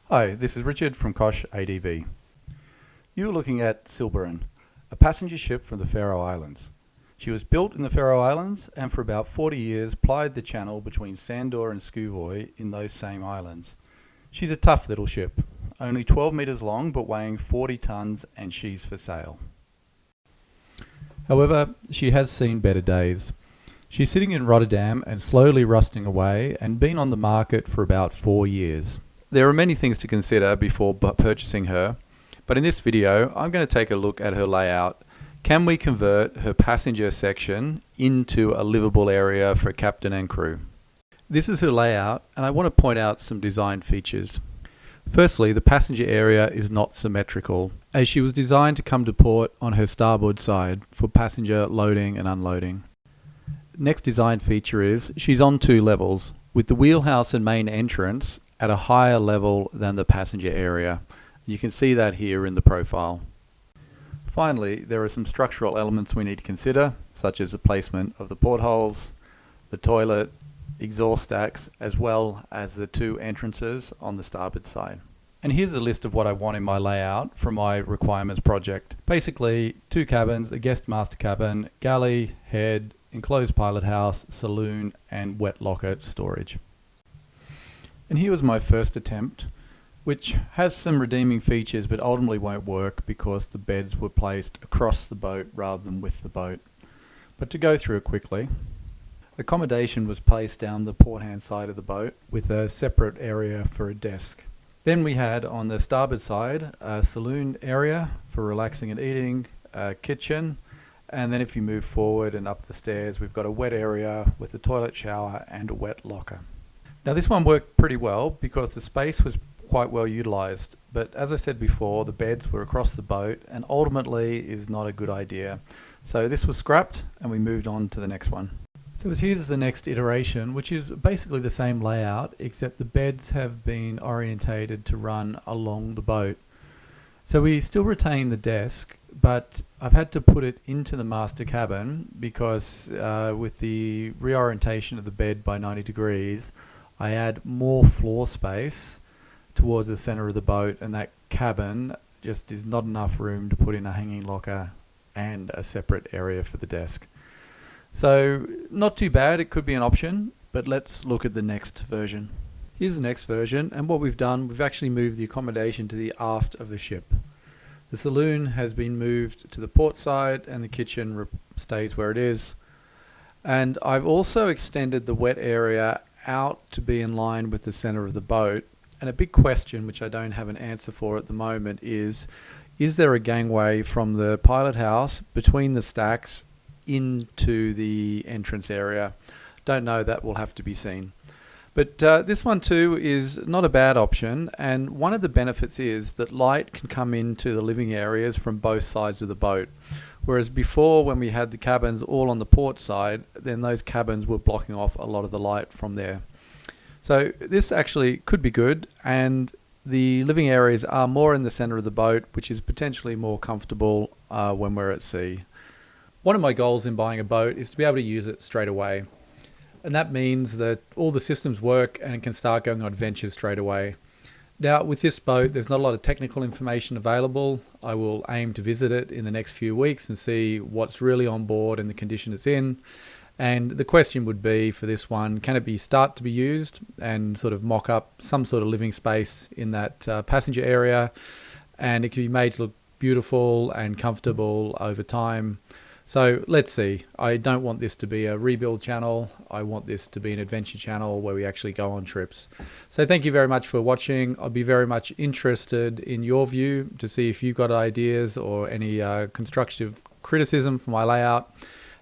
Hi, this is Richard from Kosh ADV. You are looking at Silberin, a passenger ship from the Faroe Islands. She was built in the Faroe Islands and for about 40 years plied the channel between Sandor and Skúvoy in those same islands. She's a tough little ship, only 12 metres long but weighing 40 tonnes, and she's for sale. However, she has seen better days. She's sitting in Rotterdam and slowly rusting away and been on the market for about 4 years. There are many things to consider before purchasing her, but in this video I'm going to take a look at her layout. Can we convert her passenger section into a livable area for captain and crew? This is her layout, and I want to point out some design features. Firstly, the passenger area is not symmetrical, as she was designed to come to port on her starboard side for passenger loading and unloading. Next design feature is she's on 2 levels, with the wheelhouse and main entrance at a higher level than the passenger area. You can see that here in the profile. Finally, there are some structural elements we need to consider, such as the placement of the portholes, the toilet, exhaust stacks, as well as the 2 entrances on the starboard side. And here's a list of what I want in my layout from my requirements project. Basically, 2 cabins, a guest master cabin, galley, head, enclosed pilot house, saloon, and wet locker storage. And here was my first attempt, which has some redeeming features but ultimately won't work because the beds were placed across the boat rather than with the boat. But to go through it quickly, accommodation was placed down the port hand side of the boat with a separate area for a desk. Then we had on the starboard side a saloon area for relaxing and eating, a kitchen, and then if you move forward and up the stairs, we've got a wet area with a toilet, shower, and a wet locker. Now this one worked pretty well because the space was quite well utilised, but as I said before, the beds were across the boat and ultimately is not a good idea. So this was scrapped and we moved on to the next one. So here's the next iteration, which is basically the same layout except the beds have been orientated to run along the boat. So we still retain the desk, but I've had to put it into the master cabin because with the reorientation of the bed by 90 degrees, I add more floor space towards the center of the boat, and that cabin just is not enough room to put in a hanging locker and a separate area for the desk. So not too bad, it could be an option, but let's look at the next version. Here's the next version, and what we've done, we've actually moved the accommodation to the aft of the ship. The saloon has been moved to the port side and the kitchen stays where it is. And I've also extended the wet area out to be in line with the center of the boat. And a big question, which I don't have an answer for at the moment, is there a gangway from the pilot house between the stacks into the entrance area? Don't know, that will have to be seen. But this one too is not a bad option, and one of the benefits is that light can come into the living areas from both sides of the boat. Whereas before, when we had the cabins all on the port side, then those cabins were blocking off a lot of the light from there. So this actually could be good, and the living areas are more in the center of the boat, which is potentially more comfortable when we're at sea. One of my goals in buying a boat is to be able to use it straight away. And that means that all the systems work and it can start going on adventures straight away. Now with this boat, there's not a lot of technical information available. I will aim to visit it in the next few weeks and see what's really on board and the condition it's in. And the question would be for this one, can it start to be used and sort of mock up some sort of living space in that passenger area, and it can be made to look beautiful and comfortable over time. So let's see. I don't want this to be a rebuild channel. I want this to be an adventure channel where we actually go on trips. So thank you very much for watching. I'll be very much interested in your view to see if you've got ideas or any constructive criticism for my layout,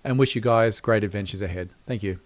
and wish you guys great adventures ahead. Thank you.